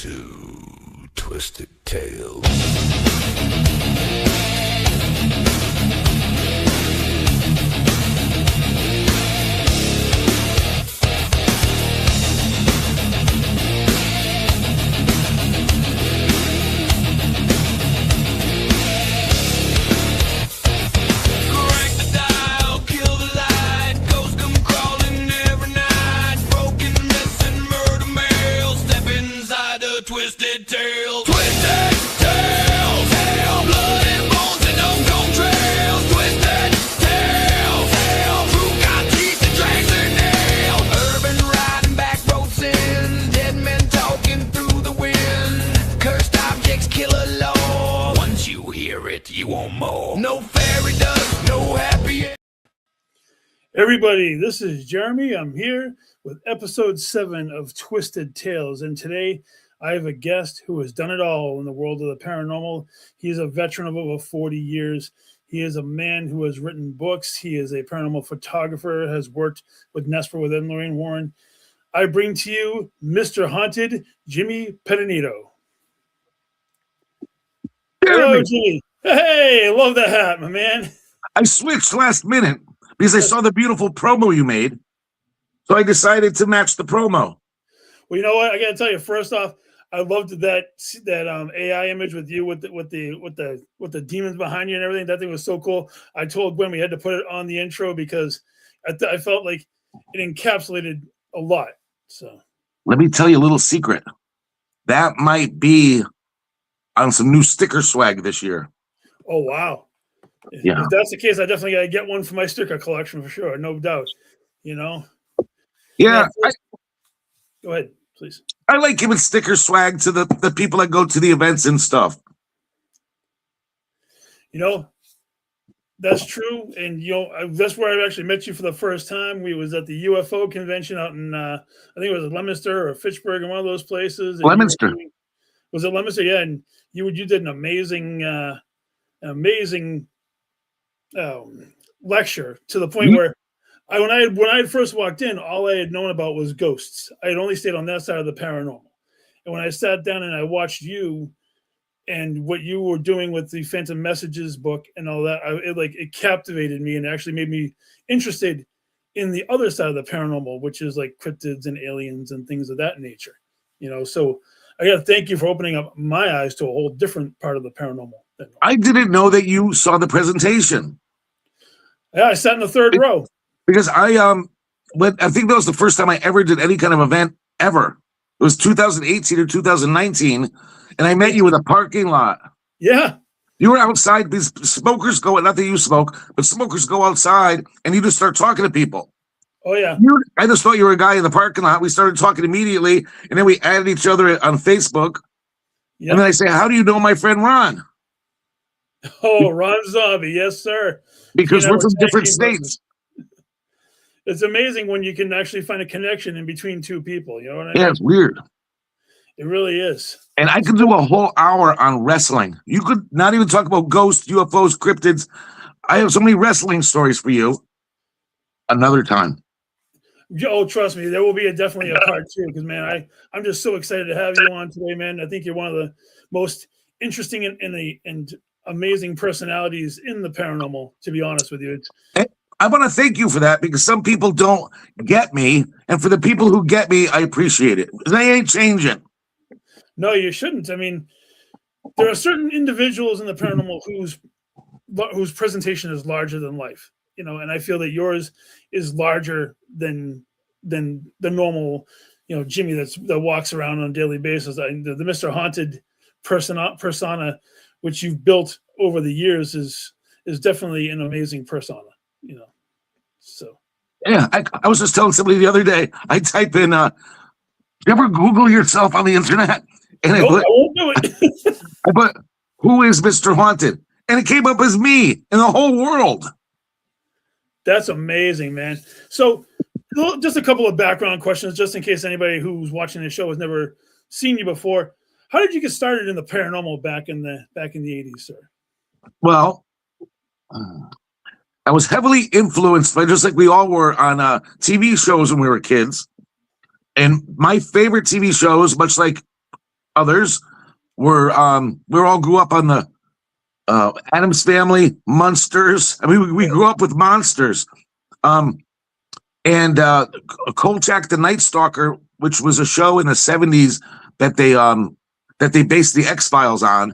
to Twisted Tales. Twisted Tales, Twisted Tales, hell, blood and bones and unknown trails. Twisted Tales, hell, true got teeth and drags their nails. Urban riding, back road sins, dead men talking through the wind. Cursed objects, killer law. Once you hear it, you want more. No fairy dust, no happy end. Everybody, this is Jeremy. I'm here with episode 7 of Twisted Tales, and today I have a guest who has done it all in the world of the paranormal. He's a veteran of over 40 years. He is a man who has written books. He is a paranormal photographer, has worked with Nesper, with Ed and Lorraine Warren. I bring to you Mr. Haunted, Jimmy Petonito. Hello, Jimmy. Hey, love that hat, my man. I switched last minute because I saw the beautiful promo you made. So I decided to match the promo. Well, you know what? I got to tell you, first off, I loved that AI image with you with the demons behind you and everything. That thing was so cool. I told Gwen we had to put it on the intro because I felt like it encapsulated a lot. So let me tell you a little secret. That might be on some new sticker swag this year. Oh wow! Yeah. If that's the case, I definitely got to get one for my sticker collection for sure, no doubt. You know. Yeah. Go ahead, please. I like giving sticker swag to the people that go to the events and stuff. You know, that's true. And, you know, that's where I actually met you for the first time. We was at the UFO convention out in, I think it was Leominster or Fitchburg, in one of those places. And Leominster. Was it Leominster? Yeah. And you did an amazing lecture to the point where when I had first walked in, all I had known about was ghosts. I had only stayed on that side of the paranormal. And when I sat down and I watched you and what you were doing with the Phantom Messages book and all that, it captivated me and actually made me interested in the other side of the paranormal, which is like cryptids and aliens and things of that nature. You know, so I got to thank you for opening up my eyes to a whole different part of the paranormal. I didn't know that you saw the presentation. Yeah, I sat in the third row. Because I think that was the first time I ever did any kind of event ever. It was 2018 or 2019, and I met you in a parking lot. Yeah. You were outside because smokers go, not that you smoke, but smokers go outside and you just start talking to people. Oh, yeah. I just thought you were a guy in the parking lot. We started talking immediately, and then we added each other on Facebook. Yep. And then I say, how do you know my friend Ron? Oh, Ron Zombie. Yes, sir. Because we're from different states. It's amazing when you can actually find a connection in between two people. You know what I mean? Yeah, it's weird. It really is. And I could do a whole hour on wrestling. You could not even talk about ghosts, UFOs, cryptids. I have so many wrestling stories for you. Another time. Oh, trust me, there will be definitely a part 2 because, man, I'm just so excited to have you on today, man. I think you're one of the most interesting and amazing personalities in the paranormal, to be honest with you. I want to thank you for that because some people don't get me. And for the people who get me, I appreciate it. They ain't changing. No, you shouldn't. I mean, there are certain individuals in the paranormal whose presentation is larger than life, you know, and I feel that yours is larger than the normal, you know, Jimmy that walks around on a daily basis. The Mr. Haunted persona, which you've built over the years, is definitely an amazing persona. You know, so yeah, I was just telling somebody the other day. I type in, you ever Google yourself on the internet? And I won't do it. I put, who is Mr. Haunted? And it came up as me in the whole world. That's amazing, man. So, just a couple of background questions, just in case anybody who's watching the show has never seen you before. How did you get started in the paranormal back in the 80s, sir? Well, I was heavily influenced by, just like we all were, on TV shows when we were kids. And my favorite TV shows, much like others were we all grew up on the Addams Family, Munsters. I mean, we grew up with monsters. And Kolchak the Night Stalker, which was a show in the 70s that they based the X-Files on.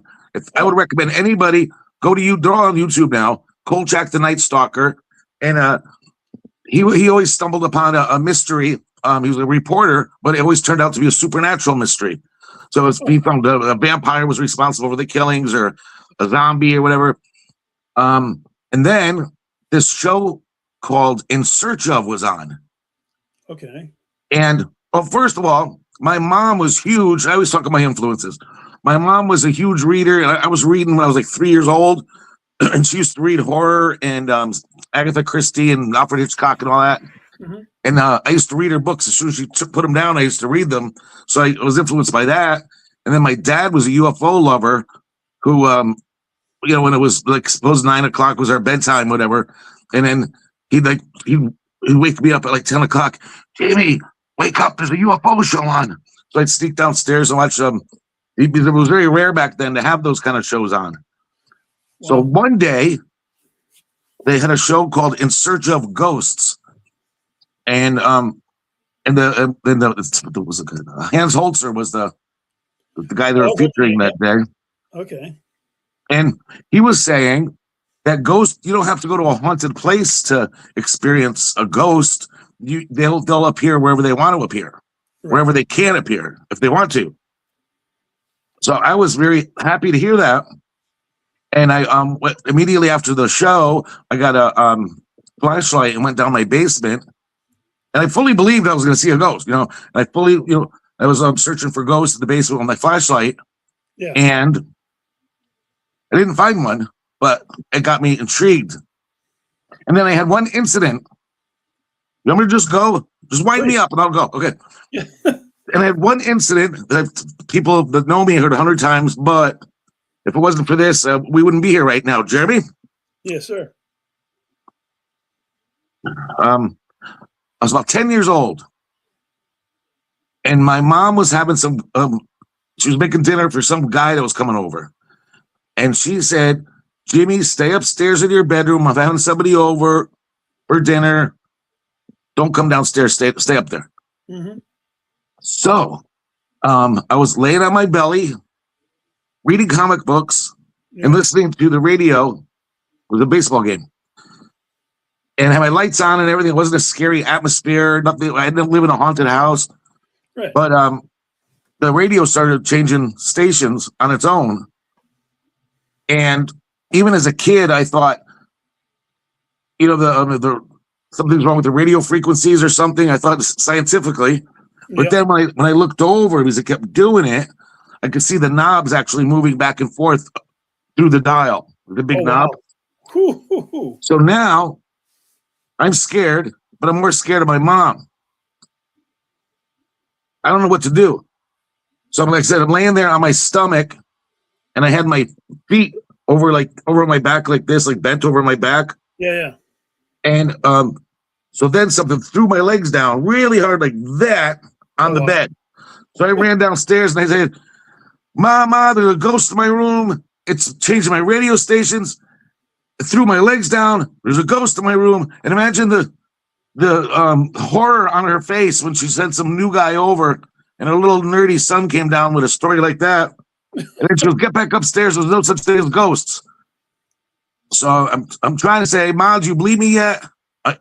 I would recommend anybody go to they're all on YouTube now. Kolchak the Night Stalker, and he always stumbled upon a mystery. He was a reporter, but it always turned out to be a supernatural mystery. So he found a vampire was responsible for the killings, or a zombie, or whatever. And then this show called In Search Of was on. Okay. And well, first of all, my mom was huge. I always talk about my influences. My mom was a huge reader, and I was reading when I was like 3 years old, and she used to read horror and Agatha Christie and Alfred Hitchcock and all that. Mm-hmm. And I used to read her books. As soon as she put them down, I used to read them. So I was influenced by that. And then my dad was a UFO lover who, when it was like suppose 9 o'clock was our bedtime, whatever. And then he'd wake me up at like 10 o'clock. Jamie, wake up. There's a UFO show on. So I'd sneak downstairs and watch them. It was very rare back then to have those kind of shows on. Wow. So one day they had a show called In Search of Ghosts. And Hans Holzer was the guy they were featuring that day. Okay. And he was saying that ghost, you don't have to go to a haunted place to experience a ghost. They'll appear wherever they want to appear, right, wherever they can appear if they want to. So I was very happy to hear that. And I immediately after the show, I got a flashlight and went down my basement. And I fully believed I was going to see a ghost, And I fully, I was searching for ghosts in the basement with my flashlight. Yeah. And I didn't find one, but it got me intrigued. And then I had one incident. You want me to just go? Just wind me up and I'll go. Okay. Yeah. And I had one incident that people that know me heard 100 times, but if it wasn't for this, we wouldn't be here right now. Jeremy? Yes, sir. I was about 10 years old. And my mom was having she was making dinner for some guy that was coming over. And she said, Jimmy, stay upstairs in your bedroom. I'm having somebody over for dinner. Don't come downstairs. Stay up there. Mm-hmm. So I was laying on my belly, reading comic books, and listening to the radio. It was a baseball game. And I had my lights on and everything. It wasn't a scary atmosphere. Nothing. I didn't live in a haunted house. Right. But the radio started changing stations on its own. And even as a kid, I thought, something's wrong with the radio frequencies or something. I thought scientifically. But then when I looked over, because it kept doing it, I could see the knobs actually moving back and forth through the dial, the big knob. Wow. So now I'm scared, but I'm more scared of my mom. I don't know what to do. So like I said, I'm laying there on my stomach, and I had my feet over my back like this, like bent over my back. Yeah. And so then something threw my legs down really hard like that on the bed. So I ran downstairs and I said, Mama, there's a ghost in my room. It's changing my radio stations. It threw my legs down. There's a ghost in my room. And imagine the horror on her face when she sent some new guy over and her little nerdy son came down with a story like that. And then she goes, get back upstairs. There's no such thing as ghosts. So I'm trying to say, Mom, do you believe me yet? What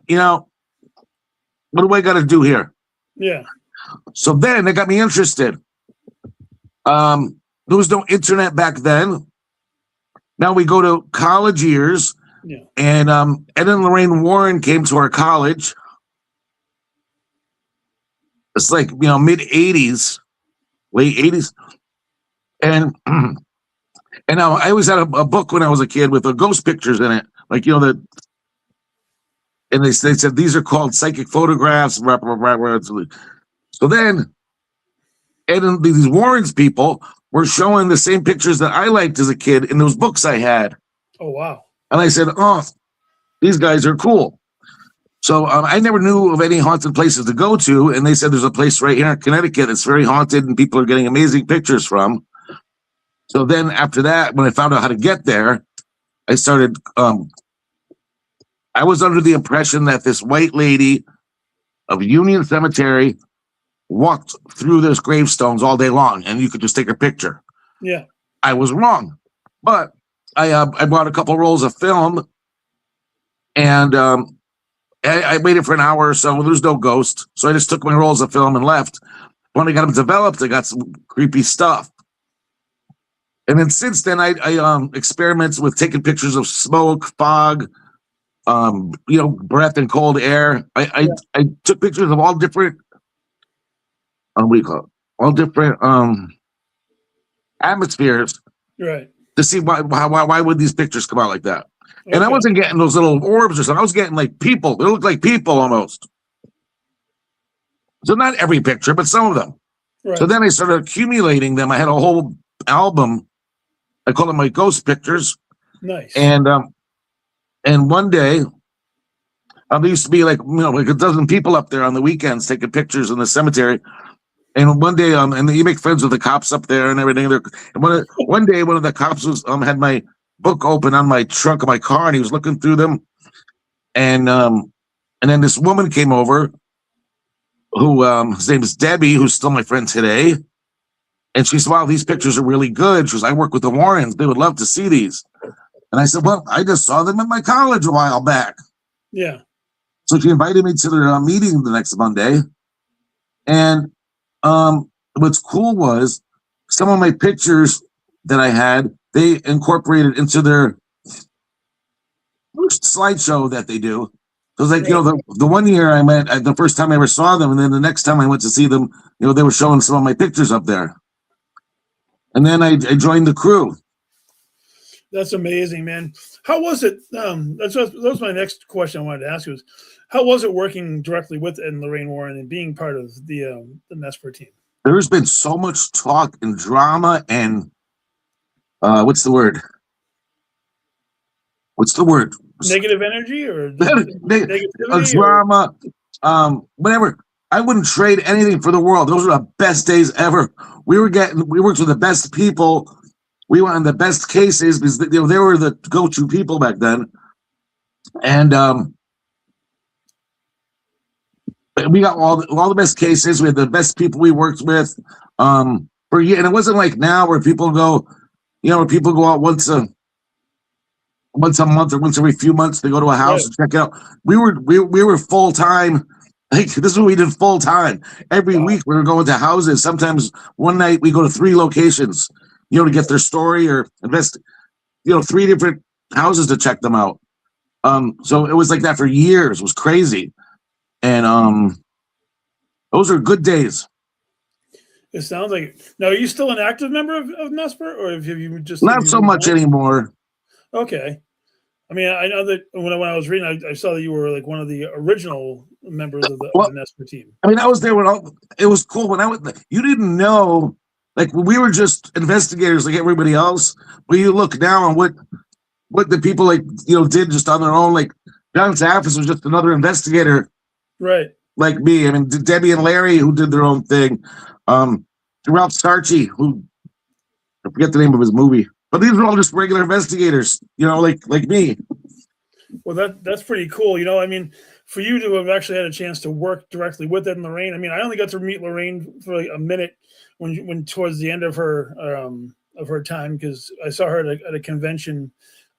do I got to do here? Yeah. So then it got me interested. There was no internet back then. Now we go to college years. Yeah. And Ed and Lorraine Warren came to our college. It's like, mid 80s, late 80s. And now I always had a book when I was a kid with the ghost pictures in it. Like, and they said these are called psychic photographs. So then Ed and these Warrens people were showing the same pictures that I liked as a kid in those books I had. Oh, wow. And I said, oh, these guys are cool. So I never knew of any haunted places to go to, and they said there's a place right here in Connecticut that's very haunted, and people are getting amazing pictures from. So then after that, when I found out how to get there, I started. I was under the impression that this white lady of Union Cemetery walked through those gravestones all day long, and you could just take a picture. Yeah. I was wrong, but I bought a couple rolls of film, and I waited for an hour or so. There was no ghost, so I just took my rolls of film and left. When I got them developed, I got some creepy stuff. And then since then, I experiments with taking pictures of smoke, fog, breath and cold air. I took pictures of all different, what do you call it? All different atmospheres, Right. to see why would these pictures come out like that. Okay. And I wasn't getting those little orbs or something. I was getting like people. They looked like people almost. So not every picture, but some of them. Right. So then I started accumulating them. I had a whole album. I call them my ghost pictures. Nice. And one day, there used to be like a dozen people up there on the weekends taking pictures in the cemetery. And one day, and you make friends with the cops up there and everything. One day, one of the cops was had my book open on my trunk of my car, and he was looking through them. And then this woman came over, who his name is Debbie, who's still my friend today. And she said, "Wow, these pictures are really good." She goes, "I work with the Warrens; they would love to see these." And I said, "Well, I just saw them at my college a while back." Yeah. So she invited me to their meeting the next Monday, and what's cool was some of my pictures that I had, they incorporated into their slideshow that they do. So it's like, the one year I met, the first time I ever saw them, and then the next time I went to see them, they were showing some of my pictures up there. And then I joined the crew. That's amazing, man. How was it? That was my next question I wanted to ask you. How was it working directly with Ed and Lorraine Warren and being part of the Nesper team? There's been so much talk and drama and what's the word? Negative energy or negativity? Drama, whatever. I wouldn't trade anything for the world. Those are the best days ever. We worked with the best people. We went on the best cases because they were the go-to people back then. And we got all the best cases. We had the best people we worked with for a year. And it wasn't like now where people go, where people go out once a month or once every few months. They go to a house and check it out. We were full time. Like, this is what we did full time. Every week we were going to houses. Sometimes one night we go to 3 locations, to get their story or invest, 3 different houses to check them out. So it was like that for years. It was crazy. And those are good days. It sounds like it. Now, are you still an active member of Nesper, or have you just not so much anymore? Okay. I mean, I know that when I was reading, I saw that you were like one of the original members of the Nesper team. I mean, I was there it was cool when you didn't know, like, we were just investigators like everybody else. But you look now on what the people did just on their own. Like John Zaffis was just another investigator, right? Like me. I mean, Debbie and Larry, who did their own thing. Ralph Starchy, who I forget the name of his movie. But these are all just regular investigators, like me. Well, that's pretty cool. I mean, for you to have actually had a chance to work directly with Ed and Lorraine. I mean, I only got to meet Lorraine for like a minute when towards the end of her time, because I saw her at a convention.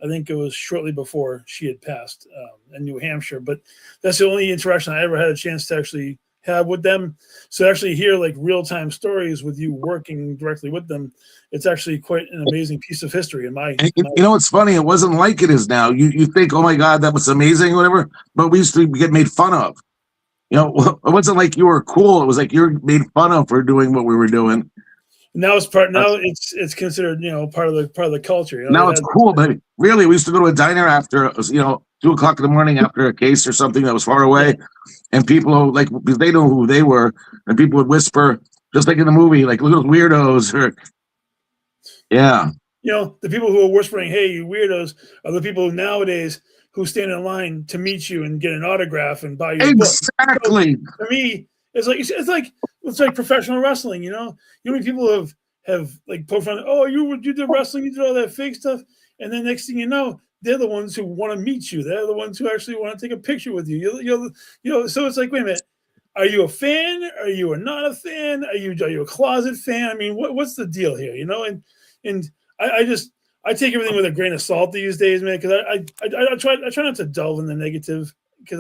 I think it was shortly before she had passed in New Hampshire. But that's the only interaction I ever had a chance to actually have with them. So actually hear like real-time stories with you working directly with them, it's actually quite an amazing piece of history in my it's funny, it wasn't like it is now. You think, oh my God, that was amazing, whatever, but we used to get made fun of. It wasn't like you were cool, it was like you're made fun of for doing what we were doing. Now it's considered part of the culture. Now it's cool, but really we used to go to a diner after 2:00 in the morning after a case or something that was far away, and people because they know who they were, and people would whisper just like in the movie, like little weirdos or yeah. The people who are whispering, "Hey, you weirdos," are the people who nowadays who stand in line to meet you and get an autograph and buy your book. Exactly. So, for me, it's like professional wrestling. You know, many people have like poked fun. Oh, you did wrestling, you did all that fake stuff, and then next thing you know, they're the ones who want to meet you. They're the ones who actually want to take a picture with you. So it's like, wait a minute. Are you a fan? Are you not a fan? Are you a closet fan? I mean, what's the deal here? You know, and I take everything with a grain of salt these days, man, because I try not to delve in the negative because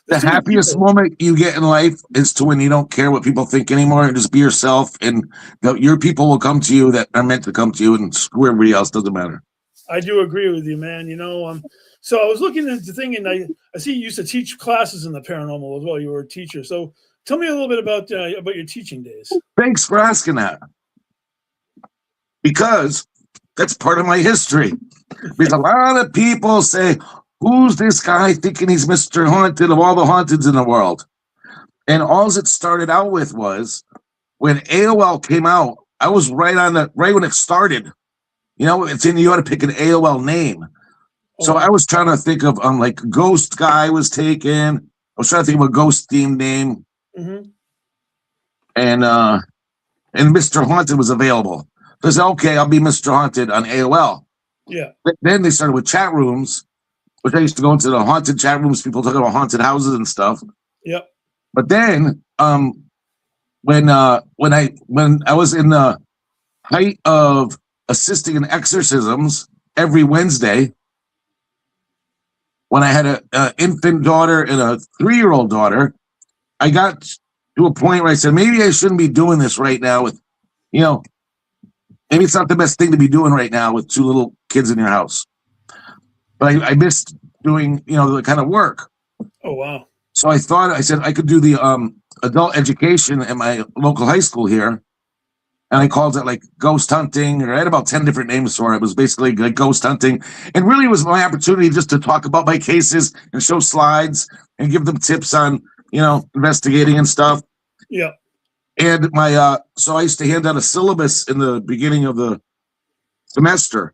the happiest moment you get in life is to when you don't care what people think anymore and just be yourself, and your people will come to you that are meant to come to you, and screw everybody else. Doesn't matter. I do agree with you, man. You know, so I was looking at the thing, and I see you used to teach classes in the paranormal as well. You were a teacher, so tell me a little bit about your teaching days. Thanks for asking that, because that's part of my history. Because a lot of people say, who's this guy thinking he's Mr. Haunted of all the haunteds in the world? And all it started out with was when AOL came out, I was right when it started. You know, you ought to pick an AOL name. So I was trying to think of like Ghost Guy was taken. I was trying to think of a ghost themed name. Mm-hmm. And Mr. Haunted was available. So I said, okay, I'll be Mr. Haunted on AOL. Yeah. Then they started with chat rooms, which I used to go into the haunted chat rooms, people talking about haunted houses and stuff. Yep. But then when I was in the height of assisting in exorcisms every Wednesday, when I had an infant daughter and a 3-year-old daughter, I got to a point where I said, maybe I shouldn't be doing this right now with, you know, maybe it's not the best thing to be doing right now with 2 little kids in your house. But I missed doing, you know, the kind of work. Oh, wow. So I said I could do the adult education at my local high school here. And I called it like ghost hunting, or I had about 10 different names for it. It was basically like ghost hunting. And really it was my opportunity just to talk about my cases and show slides and give them tips on, you know, investigating and stuff. Yeah. And so I used to hand out a syllabus in the beginning of the semester.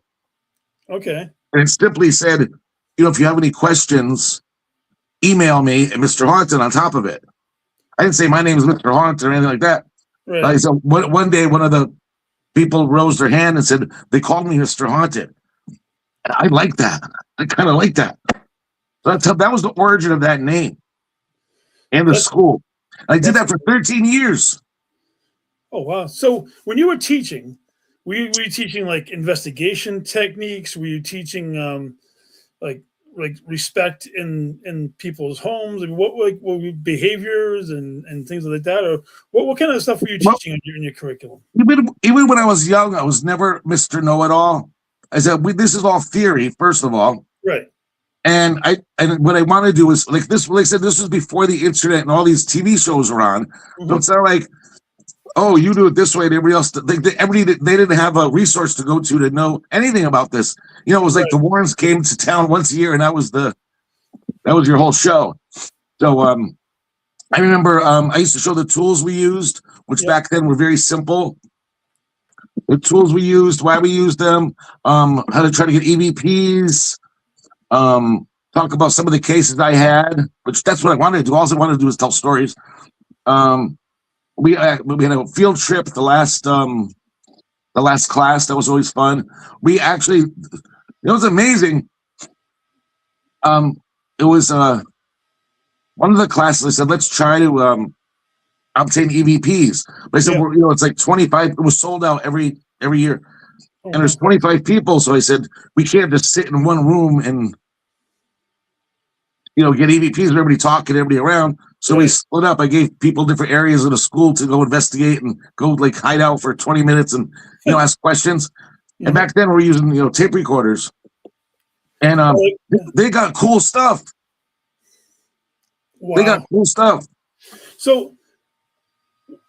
Okay. And it simply said, you know, if you have any questions, email me at Mr. Haunted on top of it. I didn't say my name is Mr. Haunted or anything like that. Right. I said, one day, one of the people rose their hand and said, they called me Mr. Haunted. And I like that. I kind of like that. So that was the origin of that name and the school. I did that for 13 years. Oh, wow. So when you were teaching, were you teaching like investigation techniques? Were you teaching like respect in people's homes? I mean, what behaviors and things like that? Or what kind of stuff were you teaching in your curriculum? Even when I was young, I was never Mr. Know-It-All. I said, this is all theory, first of all. Right. And what I want to do is like this. Like I said, this was before the internet and all these TV shows were on. Mm-hmm. So it's not like, oh, you do it this way, and everybody else. They didn't have a resource to go to know anything about this. You know, it was like the Warrens came to town once a year, and that was your whole show. So I remember I used to show the tools we used, which back then were very simple. The tools we used, why we used them, how to try to get EVPs, talk about some of the cases I had, which that's what I wanted to do. All I wanted to do was tell stories. We had a field trip the last class. That was always fun. We actually, it was amazing. It was one of the classes. I said, let's try to obtain EVPs. But I said, well, you know, it's like 25. It was sold out every year, and there's 25 people. So I said, we can't just sit in one room and, you know, get EVPs and everybody talking, everybody around. So we split up. I gave people different areas of the school to go investigate and go like hide out for 20 minutes and, you know, ask questions. And back then we were using, you know, tape recorders, and they got cool stuff. Wow. They got cool stuff. So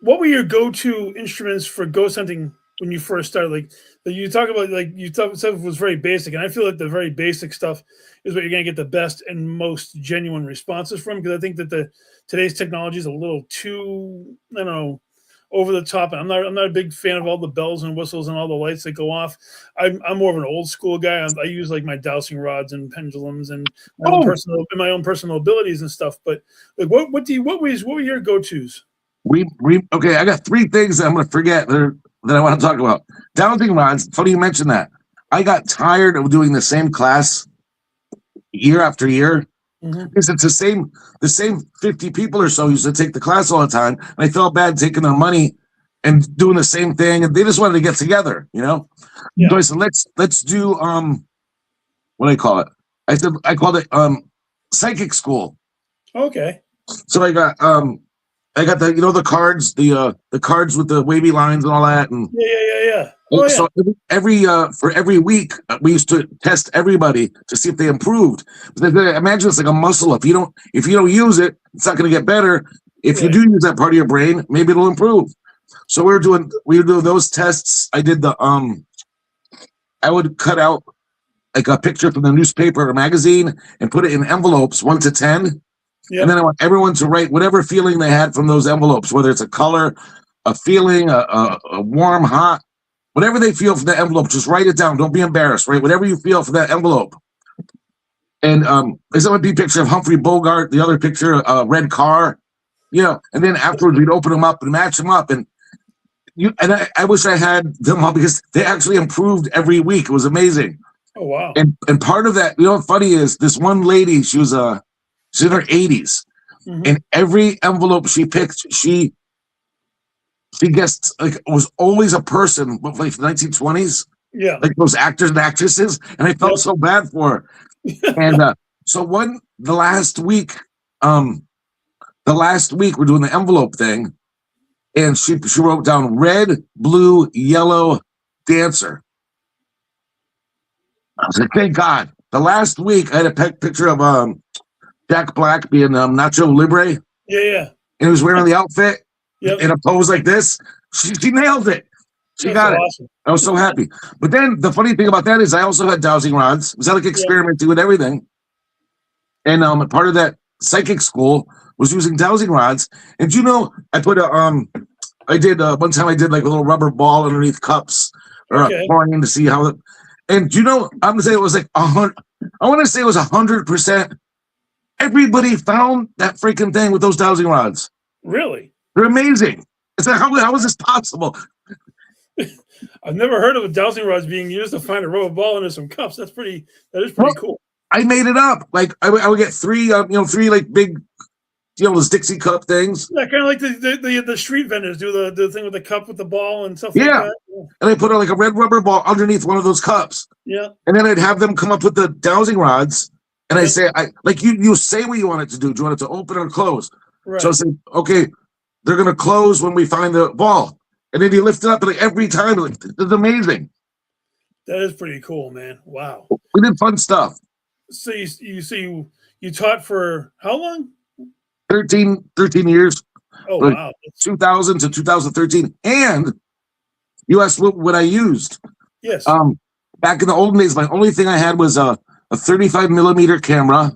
what were your go-to instruments for ghost hunting when you first started? Like you talk about, like you thought stuff was very basic, and I feel like the very basic stuff is what you're going to get the best and most genuine responses from, because I think that today's technology is a little too, I don't know, over the top, and I'm not a big fan of all the bells and whistles and all the lights that go off. I'm more of an old school guy. I use like my dowsing rods and pendulums and my own personal abilities and stuff. But like, what were your go-tos? Okay. I got three things that I'm going to forget that I want to talk about. Dowsing rods. Funny you mentioned that. I got tired of doing the same class year after year. Because it's the same 50 people or so used to take the class all the time, and I felt bad taking their money and doing the same thing, and they just wanted to get together, you know. Yeah. So I said, let's do what do I call it? I called it psychic school. Okay. So I got the the cards, the cards with the wavy lines and all that, and yeah. Oh, yeah. So for every week, we used to test everybody to see if they improved. But imagine it's like a muscle. If you don't use it, it's not going to get better. If you do use that part of your brain, maybe it'll improve. So we were doing those tests. I did I would cut out like a picture from the newspaper or magazine and put it in envelopes 1 to 10. Yep. And then I want everyone to write whatever feeling they had from those envelopes, whether it's a color, a feeling, a warm, hot. Whatever they feel for the envelope, just write it down. Don't be embarrassed, right? Whatever you feel for that envelope. And this would be a picture of Humphrey Bogart, the other picture, a red car, and then afterwards we'd open them up and match them up. And I wish I had them all because they actually improved every week. It was amazing. Oh, wow. And part of that, what's funny is this one lady, she's in her 80s. And every envelope she picked, she guessed like it was always a person, but like the 1920s, like those actors and actresses, and I felt so bad for her. And so the last week we're doing the envelope thing, and she wrote down red, blue, yellow, dancer. I was like, thank God. The last week I had a picture of Jack Black being Nacho Libre. Yeah. And he was wearing the outfit. In a pose like this, she nailed it. She got it. Awesome. I was so happy. But then the funny thing about that is I also had dowsing rods. It was like experimenting with everything. And part of that psychic school was using dowsing rods. And I put one time I did like a little rubber ball underneath cups or pouring in to see how and I'm gonna say it was like 100. I want to say it was 100%. Everybody found that freaking thing with those dowsing rods. Really? They're amazing. It's like, how is this possible? I've never heard of a dowsing rods being used to find a rubber ball into some cups. That is pretty cool. I made it up. Like I would get three like big, those Dixie cup things. Yeah, kind of like the street vendors do the thing with the cup with the ball and stuff like that. Yeah. And I put like a red rubber ball underneath one of those cups. Yeah. And then I'd have them come up with the dowsing rods. And I say, you say what you want it to do. Do you want it to open or close? Right. So I say, okay, they're going to close when we find the ball. And then you lift it up and like every time. Like, it's amazing. That is pretty cool, man. Wow. We did fun stuff. So you taught for how long? 13 years. Oh, wow. 2000 to 2013. And you asked what I used. Yes. Back in the olden days, my only thing I had was a 35 millimeter camera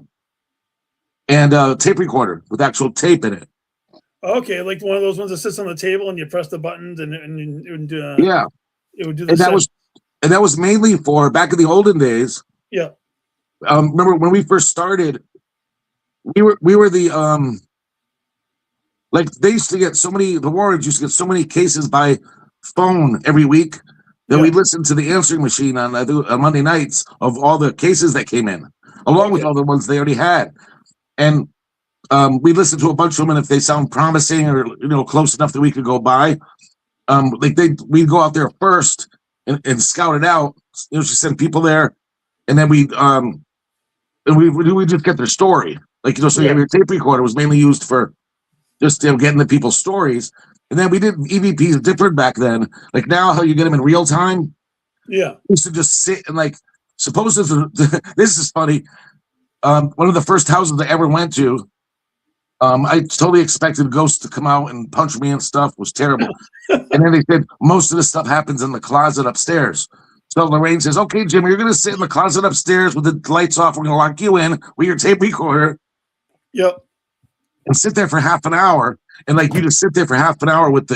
and a tape recorder with actual tape in it. Okay, like one of those ones that sits on the table and you press the buttons and it would do the and that was mainly for back in the olden days. Yeah. Remember when we first started, we were the like they used to get the Warrens used to get so many cases by phone every week that we listened to the answering machine on Monday nights of all the cases that came in, along with all the ones they already had. And we listened to a bunch of them, and if they sound promising or close enough that we could go by, we'd go out there first and scout it out. She sent people there, and then we just get their story. So you have your tape recorder was mainly used for just getting the people's stories. And then we did EVPs different back then. Like now, how you get them in real time. Yeah. We used to just sit and this is funny. One of the first houses I ever went to, I totally expected ghosts to come out and punch me and stuff. It was terrible. And then they said, most of the stuff happens in the closet upstairs. So Lorraine says, okay, Jim, you're going to sit in the closet upstairs with the lights off. We're going to lock you in with your tape recorder. Yep. And sit there for half an hour. And you just sit there for half an hour with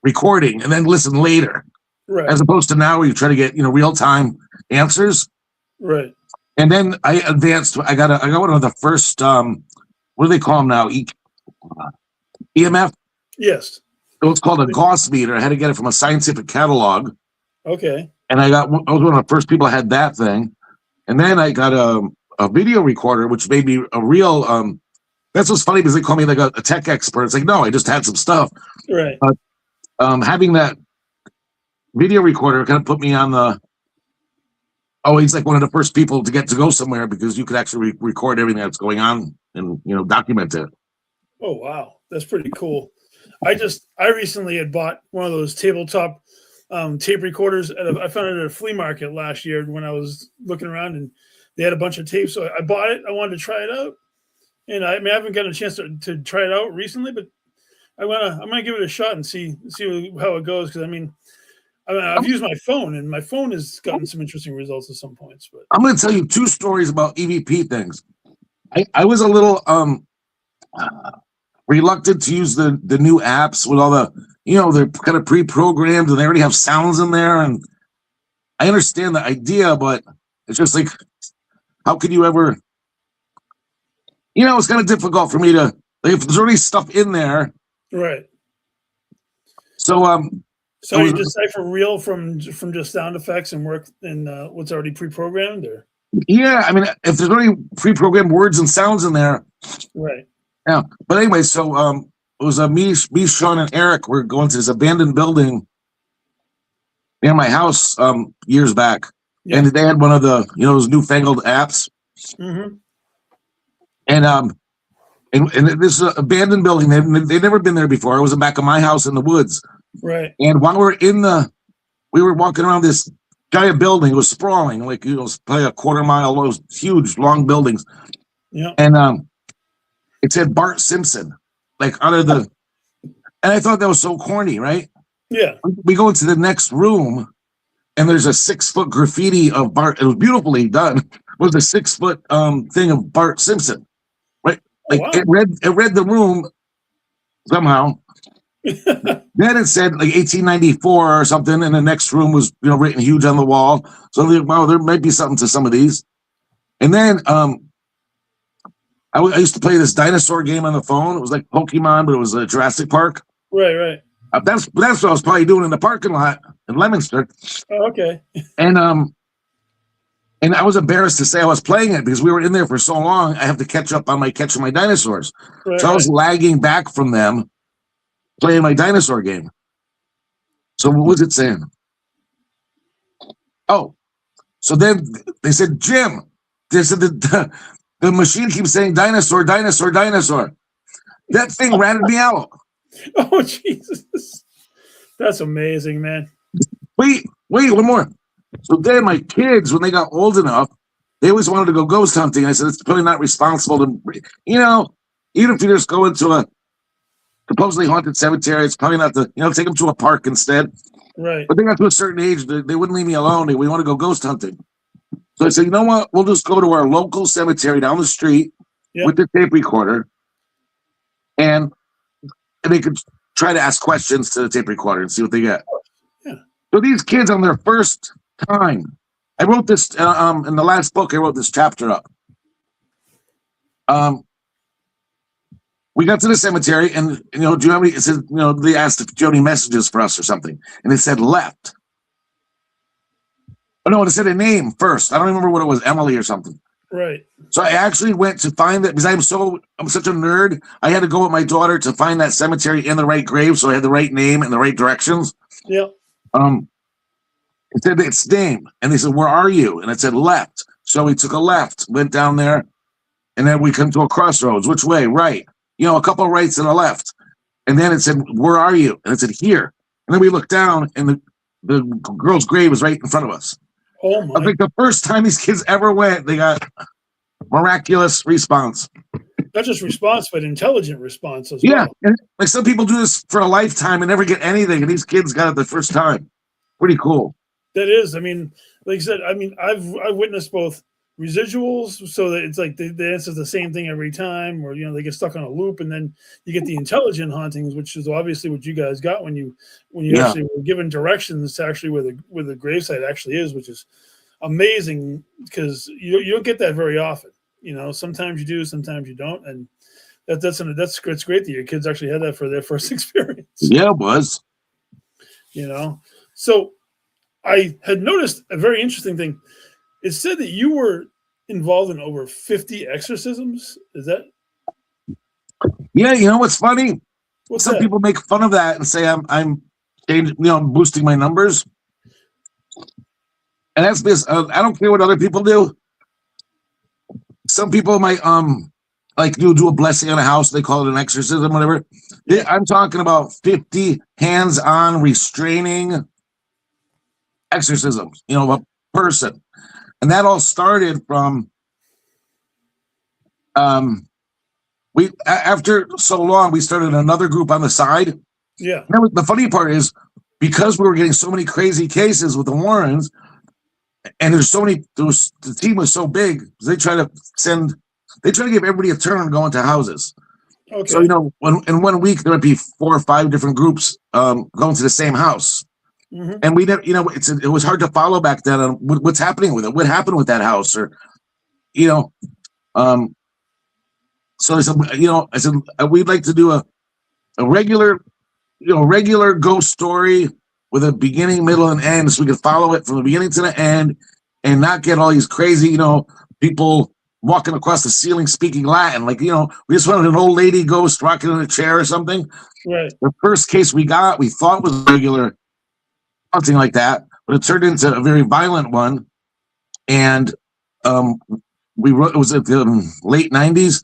recording and then listen later, Right. as opposed to now where you try to get real time answers. Right. And then I advanced. I got one of the first what do they call them now? EMF. Yes. It was called a Gauss meter. I had to get it from a scientific catalog. Okay. And I was one of the first people that had that thing. And then I got a video recorder, which made me a real. That's what's funny because they call me like a tech expert. It's like, no, I just had some stuff. Right. Having that video recorder kind of put me on the. Oh, he's like one of the first people to get to go somewhere because you could actually record everything that's going on and document it. Oh wow, that's pretty cool. I recently had bought one of those tabletop tape recorders. I found it at a flea market last year when I was looking around, and they had a bunch of tapes. So I bought it. I wanted to try it out, and I haven't gotten a chance to try it out recently, but I'm gonna give it a shot and see how it goes. Because I've used my phone, and my phone has gotten some interesting results at some points. But I'm going to tell you 2 stories about EVP things. I was a little reluctant to use the new apps with all the, they're kind of pre-programmed and they already have sounds in there. And I understand the idea, but it's just like, how could you ever, it's kind of difficult for me to, like, if there's already stuff in there. Right. So, you decipher real from just sound effects and work in what's already pre-programmed, or? Yeah, if there's already pre-programmed words and sounds in there, right? Yeah. But anyway, so it was me, Sean, and Eric. We're going to this abandoned building near my house years back, and they had one of the those newfangled apps, mm-hmm. and this abandoned building. They'd never been there before. It was in the back of my house in the woods. Right. And while we were walking around this giant building. It was sprawling, like it was probably a quarter mile. Those huge, long buildings. Yeah. And it said Bart Simpson, like under the. And I thought that was so corny, right? Yeah. We go into the next room, and there's a 6-foot graffiti of Bart. It was beautifully done. It was a 6-foot thing of Bart Simpson, right? Like wow. it read the room somehow. Then it said like 1894 or something, and the next room was written huge on the wall. So I'm like, wow, there might be something to some of these. And then I used to play this dinosaur game on the phone. It was like Pokemon, but it was a Jurassic Park. Right. That's what I was probably doing in the parking lot in Leominster. Oh, okay. And I was embarrassed to say I was playing it because we were in there for so long. I have to catch up on catching my dinosaurs. Right, so I was lagging back from them playing my dinosaur game. So what was it saying? Oh, so then they said, Jim, they said the machine keeps saying dinosaur, dinosaur, dinosaur. That thing ratted me out. Oh, Jesus. That's amazing, man. Wait, one more. So then my kids, when they got old enough, they always wanted to go ghost hunting. I said, it's probably not responsible to, even if you just go into a supposedly haunted cemetery, it's probably not take them to a park instead. Right. But they got to a certain age, they wouldn't leave me alone. We want to go ghost hunting. So I said, you know what? We'll just go to our local cemetery down the street with the tape recorder, and they could try to ask questions to the tape recorder and see what they get. Yeah. So these kids on their first time, I wrote this in the last book. I wrote this chapter up. We got to the cemetery, and do you have any? It said, they asked if do you have any messages for us or something, and it said left. Oh no, it said a name first. I don't remember what it was, Emily or something. Right. So I actually went to find that because I'm such a nerd. I had to go with my daughter to find that cemetery in the right grave, so I had the right name and the right directions. Yeah. It said its name, and they said, "Where are you?" And it said left. So we took a left, went down there, and then we come to a crossroads. Which way? Right. A couple of rights and a left. And then it said, "Where are you?" And it said, "Here." And then we looked down, and the girl's grave was right in front of us. Oh my! I think the first time these kids ever went, they got miraculous response. Not just response, but intelligent response as well. Yeah, like some people do this for a lifetime and never get anything, and these kids got it the first time. Pretty cool. That is. Like I said, I've witnessed both residuals, so that it's like the answer's the same thing every time, or they get stuck on a loop, and then you get the intelligent hauntings, which is obviously what you guys got when you Yeah. actually were given directions to actually where the gravesite actually is, which is amazing because you don't get that very often. Sometimes you do, sometimes you don't, and that's it's great that your kids actually had that for their first experience. Yeah, it was. So I had noticed a very interesting thing. It said that you were involved in over 50 exorcisms. Is that? Yeah, you know what's funny? What's Some that? people make fun of that and say I'm boosting my numbers. And that's because I don't care what other people do. Some people might like do a blessing on a house, they call it an exorcism, whatever. I'm talking about 50 hands-on restraining exorcisms, of a person. And that all started from after so long, we started another group on the side. Yeah. The funny part is, because we were getting so many crazy cases with the Warrens, and the team was so big, they try to give everybody a turn going to houses. Okay. So, in 1 week, there might be 4 or 5 different groups going to the same house. Mm-hmm. And we didn't, it was hard to follow back then on what's happening with it, what happened with that house, or, so I said, we'd like to do a regular ghost story with a beginning, middle, and end, so we could follow it from the beginning to the end and not get all these crazy, people walking across the ceiling speaking Latin. Like, we just wanted an old lady ghost rocking in a chair or something. Right. The first case we thought was regular, something like that, but it turned into a very violent one. And we wrote, it was at the late 90s.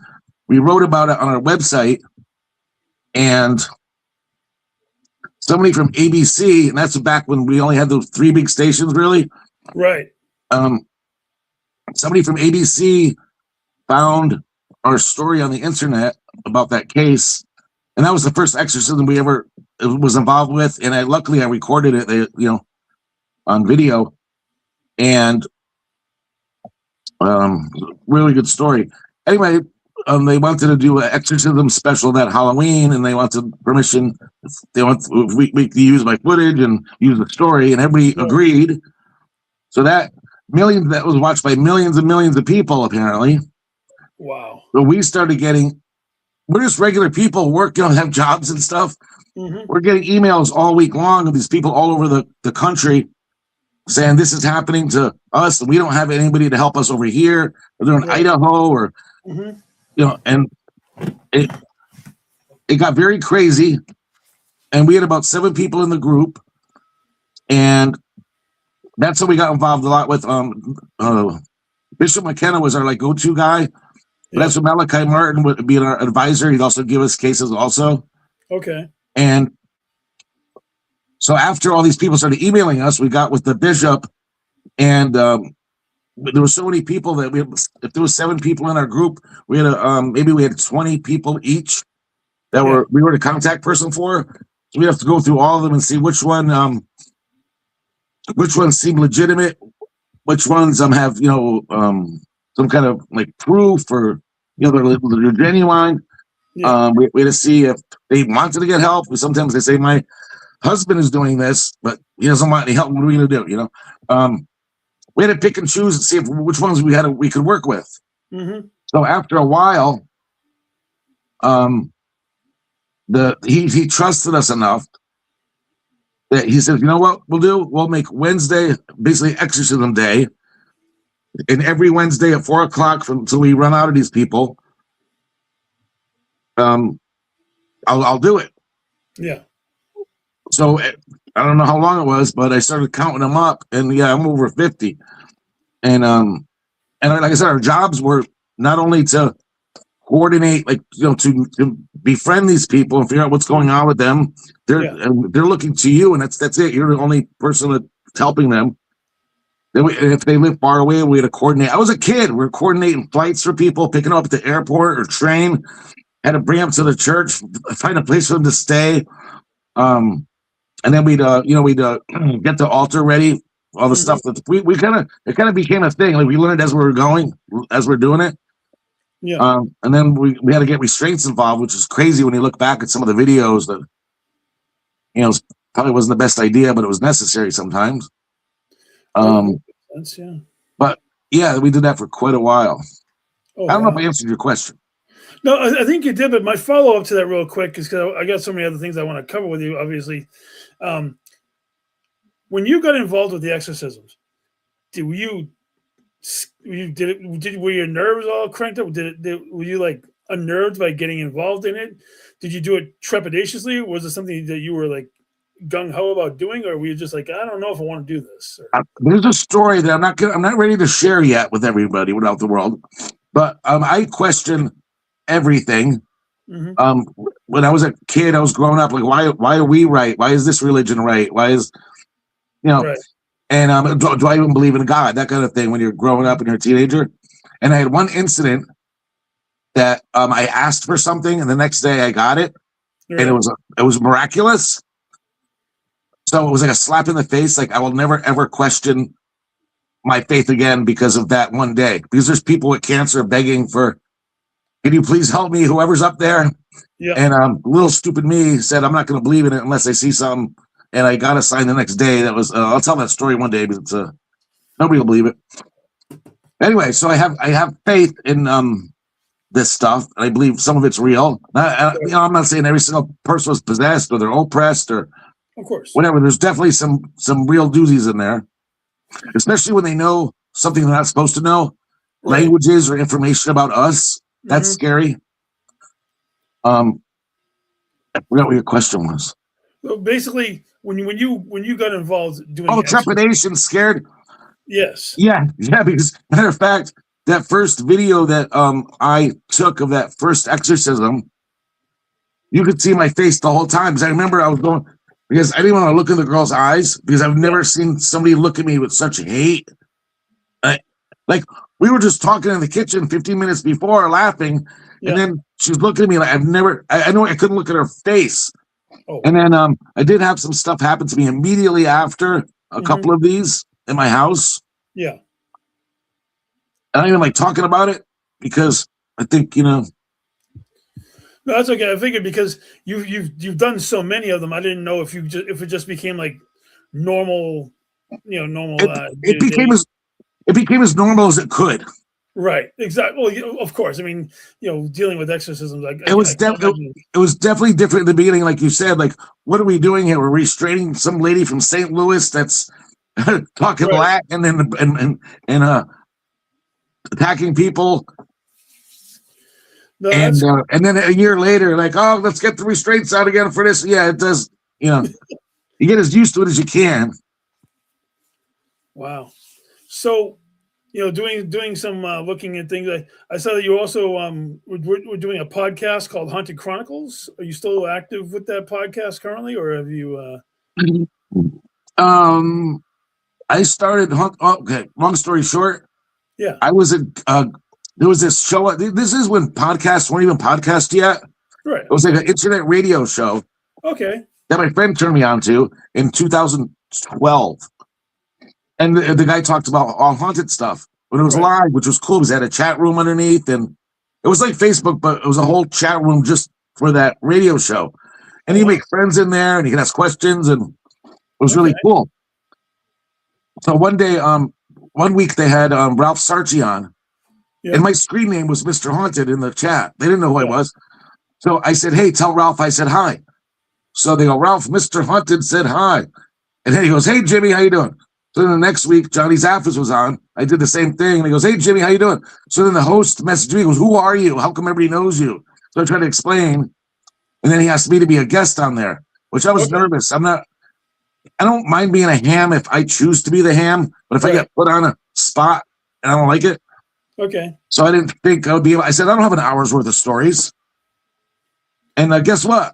We wrote about it on our website, and somebody from ABC, and that's back when we only had those 3 big stations, really. Right. Somebody from ABC found our story on the internet about that case, and that was the first exorcism we ever was involved with. And luckily I recorded it, on video, and really good story. Anyway, they wanted to do an exorcism special that Halloween, and they wanted permission. They want we to use my footage and use the story, and everybody agreed. So that was watched by millions and millions of people, apparently. Wow. So we started we're just regular people, have jobs and stuff. Mm-hmm. We're getting emails all week long of these people all over the country saying this is happening to us, and we don't have anybody to help us over here. Or they're in Idaho, or Mm-hmm. and it got very crazy, and we had about 7 people in the group, and that's how we got involved a lot with. Bishop McKenna was our go-to guy. But that's what Malachi Martin would be our advisor. He'd also give us cases also. Okay. And so after all these people started emailing us, we got with the bishop, and there were so many people that if there was 7 people in our group, we had maybe we had 20 people each that we were the contact person for. So we have to go through all of them and see which ones seem legitimate, which ones have some kind of proof, or they're genuine. Yeah. We had to see if they wanted to get help. Sometimes they say, my husband is doing this, but he doesn't want any help. What are we gonna do? We had to pick and choose and see which ones we could work with. Mm-hmm. So after a while, he trusted us enough that he said, you know what we'll do? We'll make Wednesday basically exorcism day, and every Wednesday at 4:00 until we run out of these people. I'll do it. Yeah. So I don't know how long it was, but I started counting them up, and I'm over 50. And like I said, our jobs were not only to coordinate, to befriend these people and figure out what's going on with them. They're looking to you, and that's it. You're the only person that's helping them. Then if they live far away, we had to coordinate. I was a kid. We were coordinating flights for people, picking them up at the airport or train. Had to bring them to the church, find a place for them to stay. And then we'd get the altar ready all the stuff that we kind of it kind of became a thing. Like we learned as we were going, as we're doing it. Yeah. And then we had to get restraints involved, which is crazy when you look back at some of the videos that, probably wasn't the best idea, but it was necessary sometimes. Sense, yeah. But yeah, we did that for quite a while. Oh, I don't know if I answered your question. No, I think you did, but my follow up to that real quick is because I got so many other things I want to cover with you. Obviously, when you got involved with the exorcisms, were your nerves all cranked up? Were you like unnerved by getting involved in it? Did you do it trepidatiously? Or was it something that you were like gung ho about doing, or were you just like, I don't know if I want to do this? There's a story that I'm not ready to share yet with everybody, without the world, but I question everything. When I was a kid, I was growing up like, why are we right? Why is this religion right? Why is Right. And do I even believe in God? That kind of thing when you're growing up and you're a teenager. And I had one incident that I asked for something, and the next day I got it, Right. and it was miraculous. So it was like a slap in the face. Like I will never ever question my faith again because of that one day. Because there's people with cancer begging for, can you please help me? Whoever's up there. Yeah. And little stupid me said, I'm not going to believe in it unless I see something. And I got a sign the next day that was, I'll tell that story one day, because nobody will believe it. Anyway, so I have faith in this stuff, and I believe some of it's real. I'm not saying every single person was possessed or they're oppressed or Of course. whatever. There's definitely some real doozies in there, especially when they know something they're not supposed to know, Right. languages or information about us. That's scary. I forgot what your question was. So basically, when you got involved doing Trepidation, scared. Yes. Yeah, because matter of fact, that first video that I took of that first exorcism, you could see my face the whole time. Because I remember I was going, because I didn't want to look in the girl's eyes, because I've never seen somebody look at me with such hate. Like we were just talking in the kitchen 15 minutes before, laughing, and then she's looking at me like I know I couldn't look at her face. Oh. And then I did have some stuff happen to me immediately after a couple of these in my house. Yeah. I don't even like talking about it because I think, No, that's okay. I figured because you've done so many of them, I didn't know if it just became like normal, normal. It became as normal as it could. Right. Exactly. Well, of course. I mean, dealing with exorcisms, It was definitely different in the beginning, like you said. Like, what are we doing here? We're restraining some lady from St. Louis that's talking Latin and attacking people. No, and then a year later, like, oh, let's get the restraints out again for this. Yeah, it does. You get as used to it as you can. Wow. So, doing some looking at things. I saw that you also were doing a podcast called Haunted Chronicles. Are you still active with that podcast currently, or have you? I started. Okay, long story short. Yeah. I was there was this show. This is when podcasts weren't even podcasts yet. Right. It was like an internet radio show. Okay. That my friend turned me on to in 2012. And the guy talked about all haunted stuff when it was live, which was cool. It had a chat room underneath, and it was like Facebook, but it was a whole chat room just for that radio show. And you make friends in there, and you can ask questions, and it was really cool. So one day, one week they had Ralph Sarchi on, and my screen name was Mr. Haunted in the chat. They didn't know who I was. So I said, hey, tell Ralph I said hi. So they go, Ralph, Mr. Haunted said hi. And then he goes, hey, Jimmy, how you doing? So then the next week, Johnny Zaffis was on. I did the same thing. And he goes, hey, Jimmy, how you doing? So then the host messaged me, goes, who are you? How come everybody knows you? So I tried to explain. And then he asked me to be a guest on there, which I was nervous. I don't mind being a ham if I choose to be the ham. But if I get put on a spot and I don't like it. Okay. So I didn't think I would be able. I said, I don't have an hour's worth of stories. And guess what?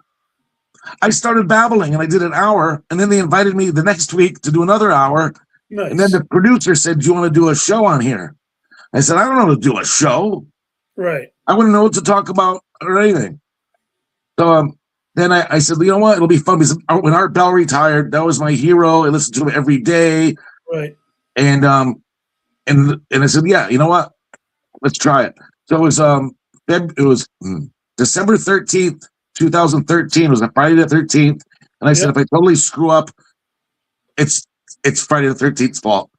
I started babbling and I did an hour. And then they invited me the next week to do another hour. Nice. And then the producer said, do you want to do a show on here? I said, I don't know how to do a show. Right. I wouldn't know what to talk about or anything. So then I said, you know what? It'll be fun. Because when Art Bell retired, that was my hero. I listened to him every day. Right. And I said, yeah, you know what? Let's try it. So it was December 13th, 2013. It was a Friday the 13th. And I said, if I totally screw up, it's Friday the 13th's fault.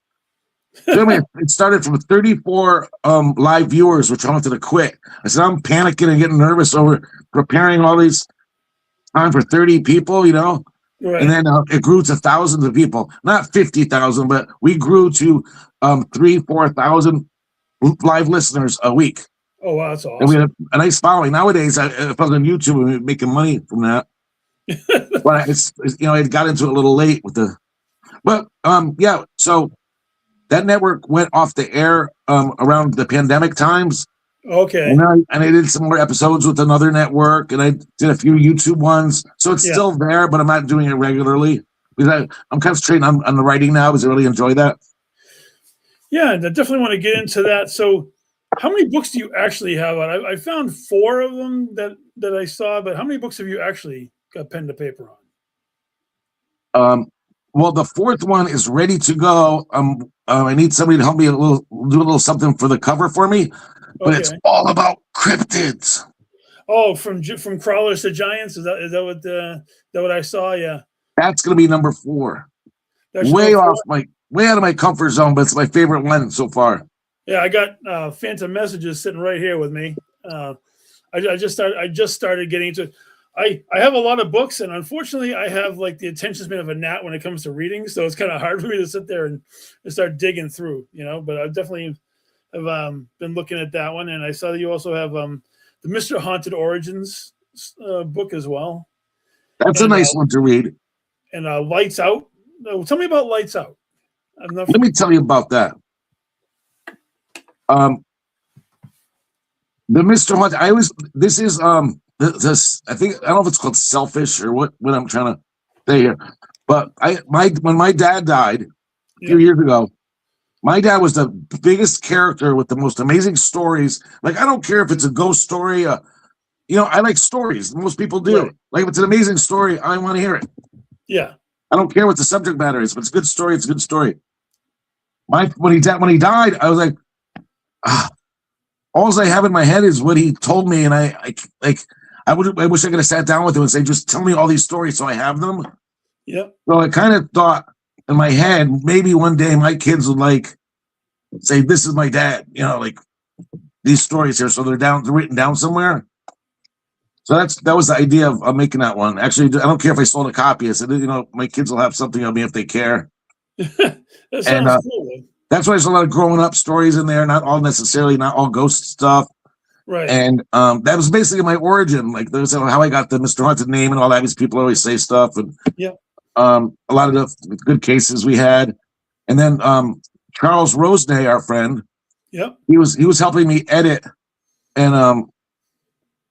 So anyway, it started from 34 live viewers, which I wanted to quit. I said, I'm panicking and getting nervous over preparing all these time for 30 people, you know? Right. And then it grew to thousands of people, not 50,000, but we grew to 3,000-4,000 live listeners a week. Oh, wow, that's awesome. And we had a nice following. Nowadays, if I was on YouTube, we'd be making money from that. But it's it got into it a little late with yeah. So that network went off the air around the pandemic times. Okay. And I did some more episodes with another network, and I did a few YouTube ones. So it's still there, but I'm not doing it regularly because I'm concentrating on the writing now because I really enjoy that. Yeah, I definitely want to get into that. So how many books do you actually have on? I found 4 of them that I saw, but how many books have you actually got pen to paper on? Well, the 4th one is ready to go. I need somebody to help me do a little something for the cover for me, but it's all about cryptids. Oh, from crawlers to giants. Is that what I saw? Yeah, that's gonna be number 4. That's way out of my comfort zone, but it's my favorite one so far. Yeah, I got Phantom Messages sitting right here with me. I just started getting into it. I have a lot of books, and unfortunately, I have like the attention span of a gnat when it comes to reading. So it's kind of hard for me to sit there and start digging through, But I definitely have been looking at that one, and I saw that you also have the Mr. Haunted Origins book as well. That's a nice one to read. And Lights Out. Tell me about Lights Out. Let me tell you about that. The Mr. Haunted. This is this, I think, I don't know if it's called selfish or what I'm trying to say here, but when my dad died a few years ago, my dad was the biggest character with the most amazing stories. Like, I don't care if it's a ghost story, I like stories. Most people do. Right. Like, if it's an amazing story, I want to hear it. Yeah. I don't care what the subject matter is. If it's a good story, it's a good story. When he died, I was like, all I have in my head is what he told me, and I wish I could have sat down with him and say, just tell me all these stories so I have them. Yep. So I kind of thought in my head, maybe one day my kids would say, this is my dad, these stories here. So they're written down somewhere. So that was the idea of making that one. Actually, I don't care if I sold a copy. I said, my kids will have something of me if they care. That sounds cool. That's why there's a lot of growing up stories in there, not all ghost stuff. Right. And that was basically my origin. Like, there's how I got the Mr. Haunted name and all that. These people always say stuff. And a lot of the good cases we had. And then Charles Rosenay, our friend, he was helping me edit. And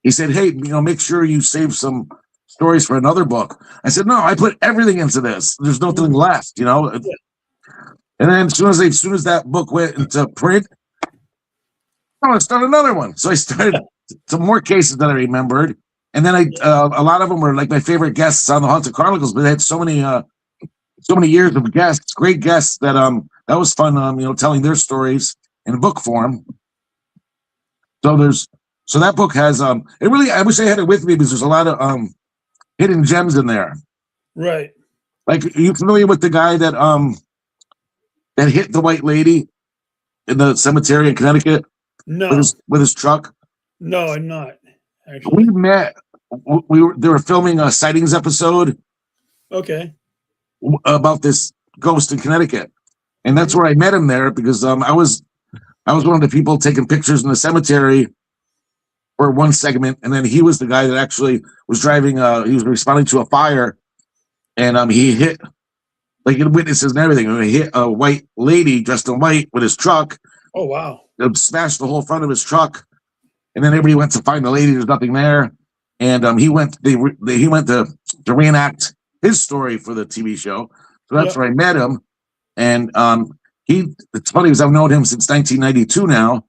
he said, hey, make sure you save some stories for another book. I said, no, I put everything into this. There's nothing left, Yeah. And then as soon as that book went into print, I want to start another one. So I started some more cases that I remembered. And then a lot of them were like my favorite guests on the Haunted Chronicles, but they had so many years of guests, great guests that was fun, telling their stories in book form. So that book has I wish I had it with me because there's a lot of hidden gems in there. Right. Like, are you familiar with the guy that hit the white lady in the cemetery in Connecticut? No. With his truck? No, I'm not. Actually. We met. They were filming a sightings episode. Okay. About this ghost in Connecticut, and that's where I met him there because I was one of the people taking pictures in the cemetery for one segment, and then he was the guy that actually was driving. He was responding to a fire, and he hit, like, witnesses and everything. And he hit a white lady dressed in white with his truck. Oh wow! It smashed the whole front of his truck, and then everybody went to find the lady. There's nothing there, and he went to reenact his story for the TV show. So that's where I met him, and it's funny because I've known him since 1992 now,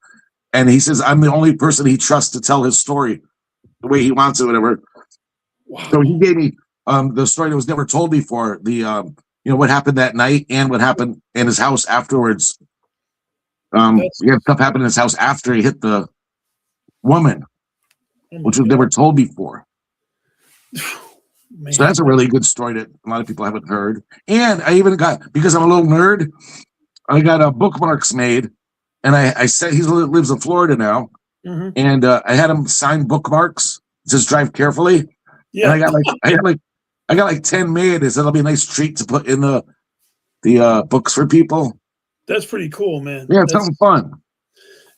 and he says I'm the only person he trusts to tell his story the way he wants it, whatever. Wow. So he gave me the story that was never told before, the what happened that night and what happened in his house afterwards. That's- He had stuff happen in his house after he hit the woman, Oh my which was God. never told before. Man. So that's a really good story that a lot of people haven't heard. And I even got, because I'm a little nerd, I got bookmarks made, and I said he lives in Florida now, Mhm. and I had him sign bookmarks. Just drive carefully, and Yeah. I got like 10 made. They said it'll be a nice treat to put in the books for people. That's pretty cool, man. Yeah, it's That's something fun.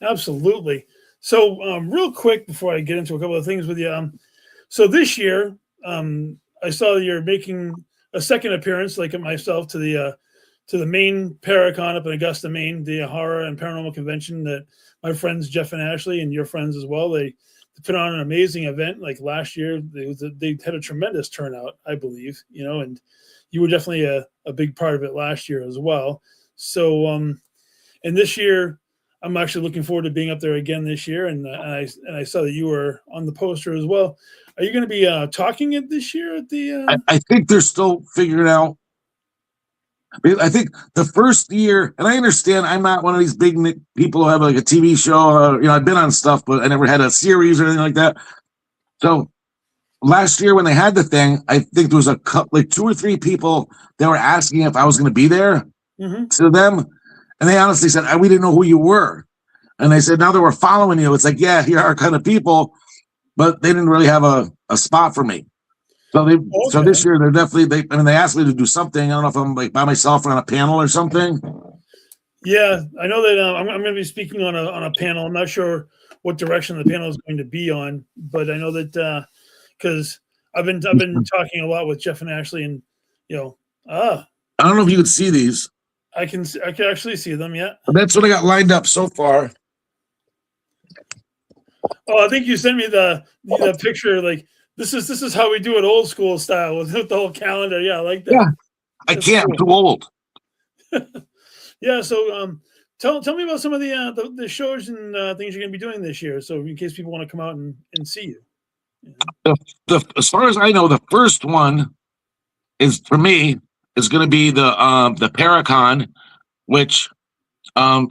absolutely. So, real quick before I get into a couple of things with you, so this year, I saw you're making a second appearance, like myself, to the main Paracon up in Augusta, Maine, the horror and paranormal convention that my friends Jeff and Ashley and your friends as well. They put on an amazing event. Like last year, they had a tremendous turnout, I believe. And you were definitely a big part of it last year as well. So, and this year, I'm actually looking forward to being up there again this year. And I saw that you were on the poster as well. Are you going to be talking it this year at the? I think they're still figuring out. I think the first year, and I understand I'm not one of these big people who have like a TV show. I've been on stuff, but I never had a series or anything like that. So last year when they had the thing, I think there was like 2 or 3 people that were asking if I was going to be there to them. And they honestly said, we didn't know who you were. And they said, now that we're following you, it's like, yeah, here are kind of people, but they didn't really have a spot for me. So this year they're definitely, they asked me to do something. I don't know if I'm like by myself or on a panel or something. Yeah, I know that I'm going to be speaking on a panel. I'm not sure what direction the panel is going to be on, but I know that because I've been talking a lot with Jeff and Ashley, and I don't know if you can see these. I can actually see them. Yeah. But that's what I got lined up so far. Oh, I think you sent me the picture. Like this is how we do it, old school style with the whole calendar. Yeah, I like that. Yeah, I can't. I'm too old. Yeah. So tell me about some of the shows and things you're going to be doing this year. So in case people want to come out and see you. As far as I know, the first one is for me is going to be the Paracon, which Charles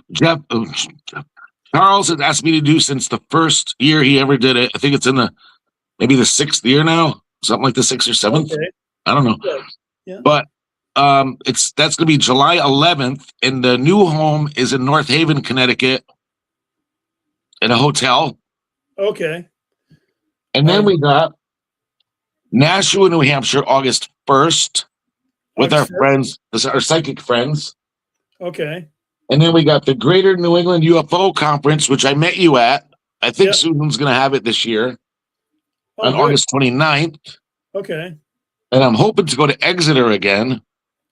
has asked me to do since the first year he ever did it. I think it's in maybe the 6th year now, something like the 6th or 7th. Okay. I don't know. Yeah. But that's going to be July 11th, and the new home is in North Haven, Connecticut, in a hotel. Okay. And then we got Nashua, New Hampshire, August 1st, with our friends, our psychic friends. Okay. And then we got the Greater New England UFO Conference, which I met you at. I think Susan's going to have it this year on August 29th. Okay. And I'm hoping to go to Exeter again.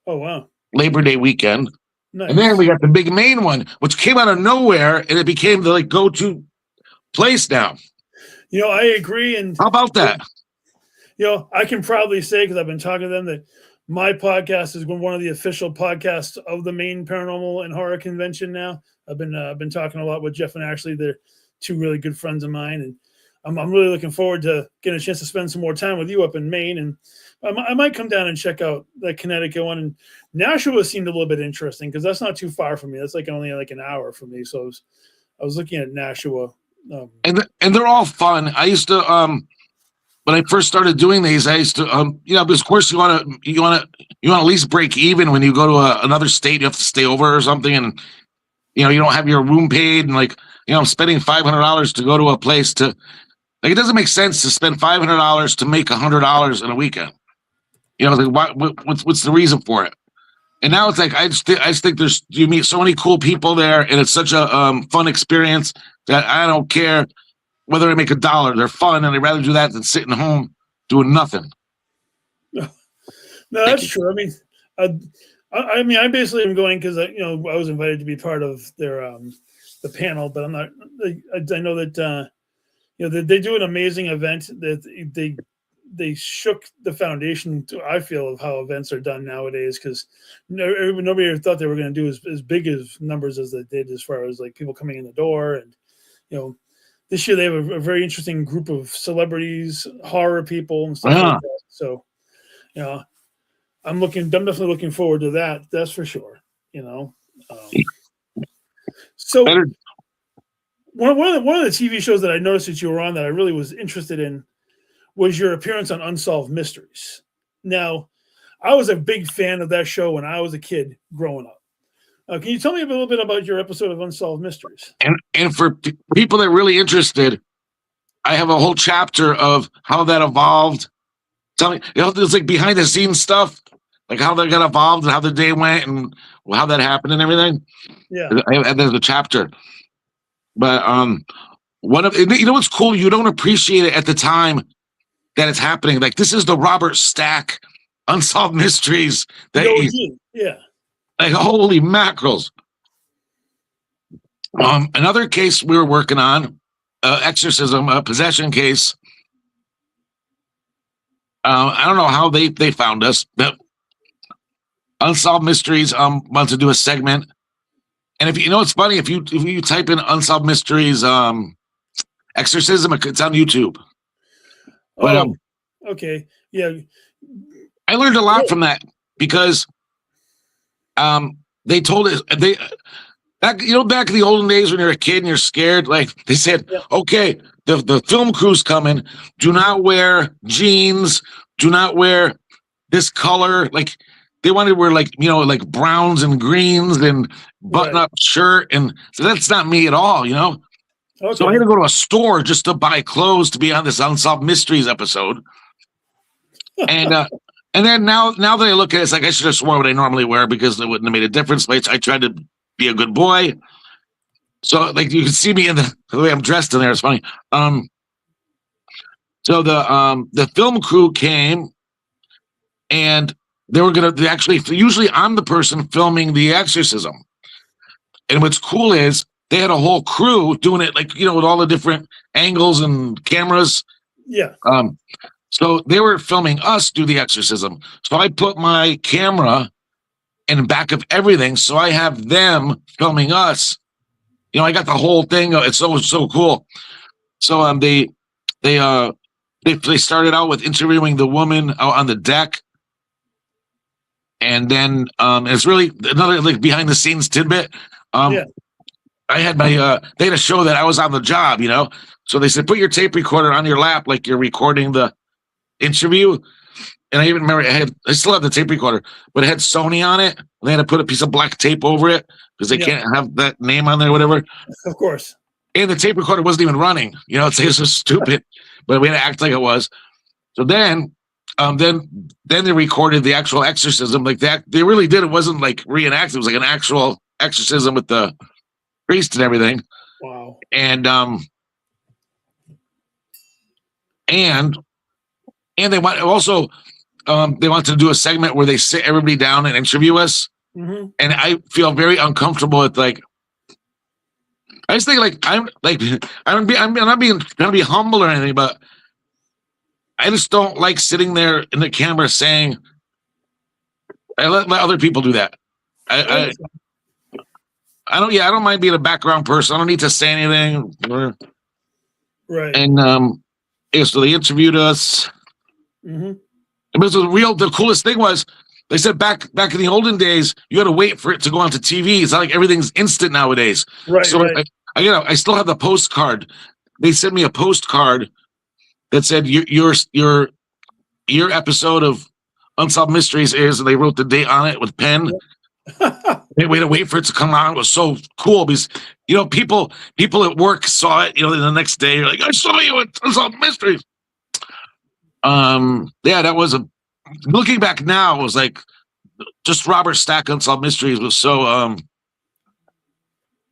Oh, wow. Labor Day weekend. Nice. And then we got the big main one, which came out of nowhere, and it became the go-to place now. I agree. And how about that? I can proudly say, because I've been talking to them, that my podcast is one of the official podcasts of the Maine Paranormal and Horror Convention now. I've been talking a lot with Jeff and Ashley. They're 2 really good friends of mine, and I'm really looking forward to getting a chance to spend some more time with you up in Maine. And I might come down and check out the Connecticut one. And Nashua seemed a little bit interesting because that's not too far from me. That's only an hour from me. So I was looking at Nashua. And they're all fun. I used to when I first started doing these, I used to because of course you want to at least break even when you go to another state. You have to stay over or something, and you don't have your room paid, and I'm spending $500 to go to a place to. It doesn't make sense to spend $500 to make $100 in a weekend. What's the reason for it? And now it's like I just think you meet so many cool people there, and it's such a fun experience that I don't care whether I make $1. They're fun, and I'd rather do that than sitting home doing nothing. No, that's true. I mean, I basically am going because I was invited to be part of their the panel, but I'm not. I know that. They do an amazing event that they shook the foundation, I feel, of how events are done nowadays, because nobody ever thought they were going to do as big as numbers as they did, as far as people coming in the door. And this year they have a very interesting group of celebrities, horror people, and stuff like that. So I'm definitely looking forward to that. That's for sure. You know. So Better. one of the TV shows that I noticed that you were on that I really was interested in was your appearance on Unsolved Mysteries. Now, I was a big fan of that show when I was a kid growing up. Can you tell me a little bit about your episode of Unsolved Mysteries? And for people that are really interested, I have a whole chapter of how that evolved. Tell me, it's like behind the scenes stuff, like how that got evolved and how the day went and how that happened and everything. Yeah. And there's a chapter. But what's cool? You don't appreciate it at the time that it's happening. Like this is the Robert Stack Unsolved Mysteries. Yeah. Like holy mackerels. Another case we were working on, exorcism, a possession case. I don't know how they found us, but Unsolved Mysteries wants to do a segment. And if you know, it's funny if you type in Unsolved Mysteries exorcism, it's on YouTube. But okay, yeah, I learned a lot from that because they told us back in the olden days when you're a kid and you're scared, like they said, okay, the film crew's coming. Do not wear jeans. Do not wear this color. Like they wanted to wear like browns and greens and button up shirt, and so that's not me at all, Okay. So I had to go to a store just to buy clothes to be on this Unsolved Mysteries episode. And then now that I look at it, it's like I should have sworn what I normally wear because it wouldn't have made a difference. Like I tried to be a good boy. So like you can see me in the way I'm dressed in there. It's funny. So the film crew came and they were usually I'm the person filming the exorcism. And what's cool is they had a whole crew doing it with all the different angles and cameras. Yeah. So they were filming us do the exorcism. So I put my camera in back of everything. So I have them filming us. I got the whole thing. It's so cool. So they started out with interviewing the woman out on the deck. And then it's really another behind the scenes tidbit. I had they had a show that I was on the job, So they said, put your tape recorder on your lap like you're recording the interview. And I even remember I still have the tape recorder, but it had Sony on it. They had to put a piece of black tape over it because they can't have that name on there or whatever. Of course. And the tape recorder wasn't even running. It's so stupid, but we had to act like it was. So then they recorded the actual exorcism like that. They really did. It wasn't like reenacted. It was like an actual exorcism with the priest and everything. Wow. And they want also they want to do a segment where they sit everybody down and interview us. Mm-hmm. And I feel very uncomfortable with I just think I'm not being trying to be humble or anything, but I just don't like sitting there in the camera saying I let other people do that. I don't mind being a background person. I don't need to say anything. Right. And so they interviewed us. Mm-hmm. But the coolest thing was they said back in the olden days, you had to wait for it to go onto TV. It's not like everything's instant nowadays. Right. So right. I still have the postcard. They sent me a postcard that said your episode of Unsolved Mysteries is, and they wrote the date on it with pen. They had to wait for it to come on. It was so cool because people at work saw it. The next day, you're like, I saw you at Unsolved Mysteries. That was looking back now, it was like just Robert Stack Unsolved Mysteries was so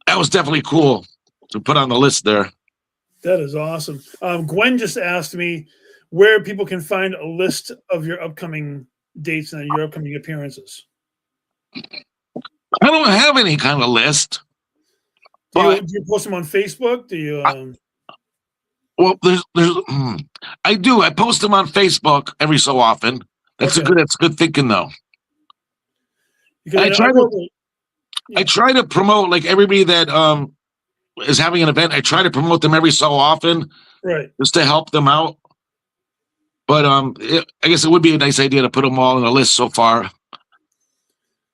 that was definitely cool to put on the list there. That is awesome. Gwen just asked me where people can find a list of your upcoming dates and your upcoming appearances. I don't have any kind of list. Do you post them on Facebook? Do you? Well, there's I do. I post them on Facebook every so often. That's good thinking though. I try to promote everybody that is having an event. I try to promote them every so often, right? Just to help them out. But I guess it would be a nice idea to put them all on a list so far.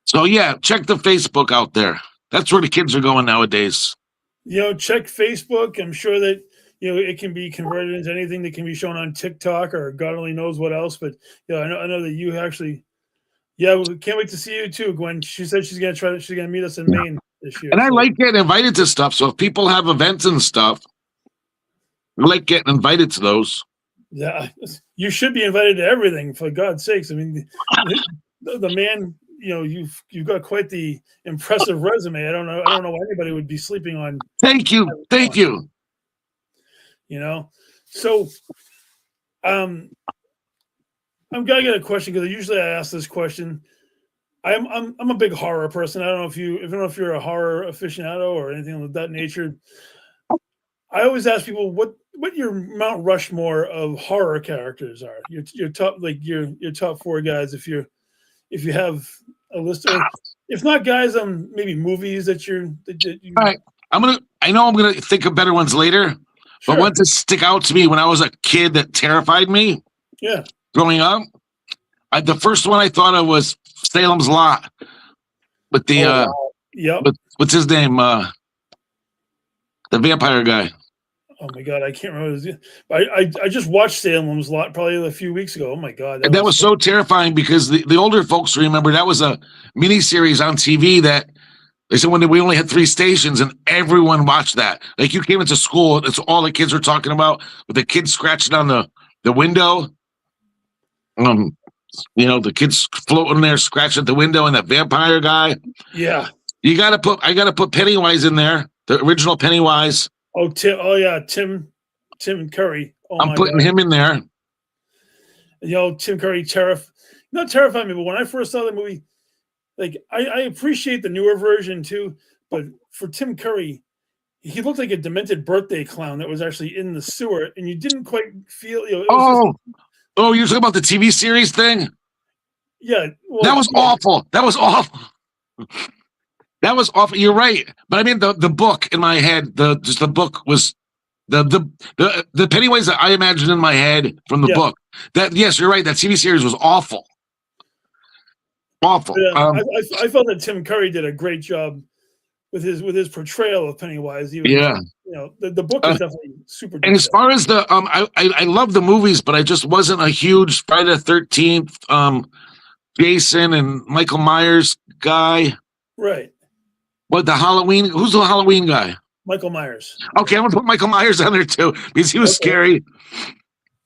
So yeah, check the Facebook out there. That's where the kids are going nowadays. Check Facebook. I'm sure that it can be converted into anything that can be shown on TikTok or God only knows what else. But I know that you actually. Yeah, we can't wait to see you too, Gwen. She said she's gonna meet us in Maine this year. And I like getting invited to stuff. So if people have events and stuff, I like getting invited to those. Yeah, you should be invited to everything, for God's sakes. I mean, the man, you've got quite the impressive resume. I don't know why anybody would be sleeping on. Thank you. So, I'm gonna get a question because usually I ask this question. I'm a big horror person. I don't know if you're a horror aficionado or anything of that nature. I always ask people what your Mount Rushmore of horror characters are. Your top your top 4 guys. If you have a list, or if not guys, maybe movies that you. All right, I know I'm gonna think of better ones later, Sure. but one to stick out to me when I was a kid that terrified me. Yeah. Growing up, the first one I thought of was Salem's Lot, with the what's his name, the vampire guy. Oh my God, I can't remember. I just watched Salem's Lot probably a few weeks ago. Oh my God, that was so terrifying because the older folks remember that was a miniseries on TV that they said when we only had 3 stations and everyone watched that. Like you came into school, that's all the kids were talking about, with the kids scratching on the window. The kids floating there, scratching at the window, and that vampire guy. Yeah, I gotta put Pennywise in there, the original Pennywise. Tim Curry. I'm putting him in there. Tim Curry terrified me. But when I first saw the movie, I appreciate the newer version too. But for Tim Curry, he looked like a demented birthday clown that was actually in the sewer, and you didn't quite feel. You're talking about the TV series thing? Yeah, that was awful. That was awful. That was awful. You're right, but I mean the book in my head. The book was the Pennywise that I imagined in my head from the book. That yes, you're right. That TV series was awful. Awful. I felt that Tim Curry did a great job with his portrayal of Pennywise. The book is definitely super. And as far as I love the movies, but I just wasn't a huge Friday the 13th, Jason and Michael Myers guy. Right. What who's the Halloween guy? Michael Myers. Okay, I'm gonna put Michael Myers on there too because he was scary.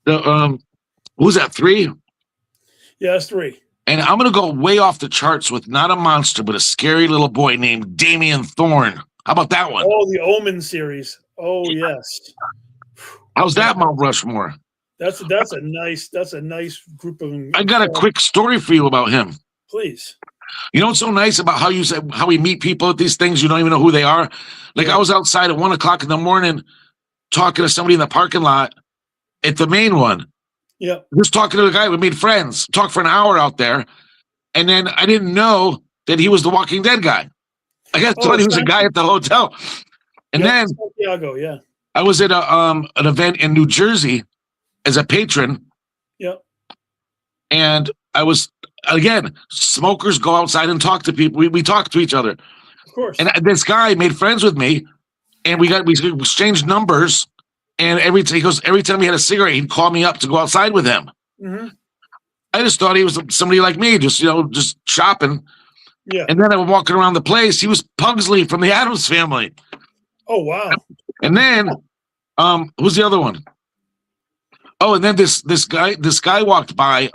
Who's that, 3? Yeah, that's 3. And I'm gonna go way off the charts with not a monster, but a scary little boy named Damien Thorne. How about that one? Oh, the Omen series. Oh yes. How's that, Mount Rushmore? That's a nice group of. I got a quick story for you about him. Please. You know what's so nice about how we meet people at these things? You don't even know who they are. Like I was outside at 1:00 in the morning talking to somebody in the parking lot at the main one. Yeah. Just talking to the guy. We made friends. Talked for an hour out there. And then I didn't know that he was the Walking Dead guy. I got thought he was a guy at the hotel. And then Santiago, yeah. I was at an event in New Jersey as a patron. Yep. And I was, again, smokers go outside and talk to people. We talk to each other. Of course. And this guy made friends with me, and we exchanged numbers. And every time he had a cigarette, he'd call me up to go outside with him. Mm-hmm. I just thought he was somebody like me, just shopping. Yeah. And then I was walking around the place. He was Pugsley from the Addams Family. Oh wow. And then, who's the other one? Oh, and then this guy walked by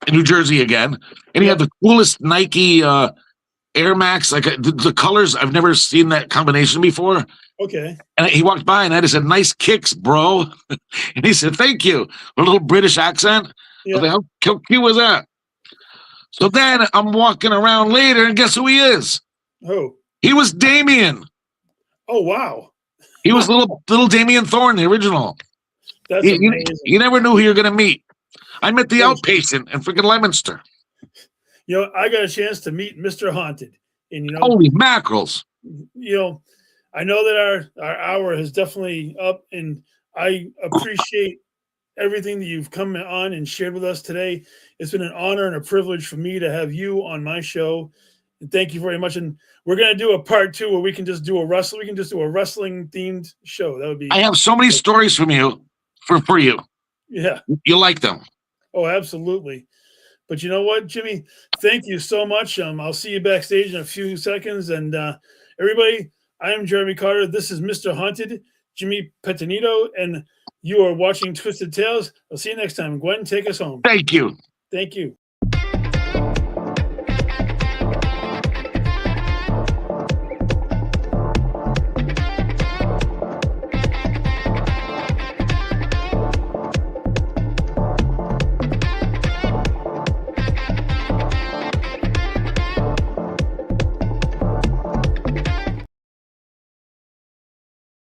in New Jersey again, and he had the coolest Nike Air Max, like the colors. I've never seen that combination before. Okay. And he walked by, and I just said, "Nice kicks, bro." And he said, "Thank you." A little British accent. Yeah. I was like, how cute was that? So then I'm walking around later, and guess who he is? Who? He was Damien. Oh wow. He was little Damien Thorne, the original. That's amazing. You never knew who you're going to meet. I met the outpatient in freaking Leominster. I got a chance to meet Mr. Haunted, and holy mackerels. I know that our hour is definitely up, and I appreciate everything that you've come on and shared with us today. It's been an honor and a privilege for me to have you on my show. And thank you very much. And we're going to do a part 2 where we can just do a wrestling themed show. That would be. I have so many stories from you for you. Yeah. You like them. Oh, absolutely. But you know what, Jimmy? Thank you so much. I'll see you backstage in a few seconds. And everybody, I am Jeremy Cotter. This is Mr. Haunted, Jimmy Petonito, and you are watching Twisted Tales. I'll see you next time. Gwen, take us home. Thank you. Thank you.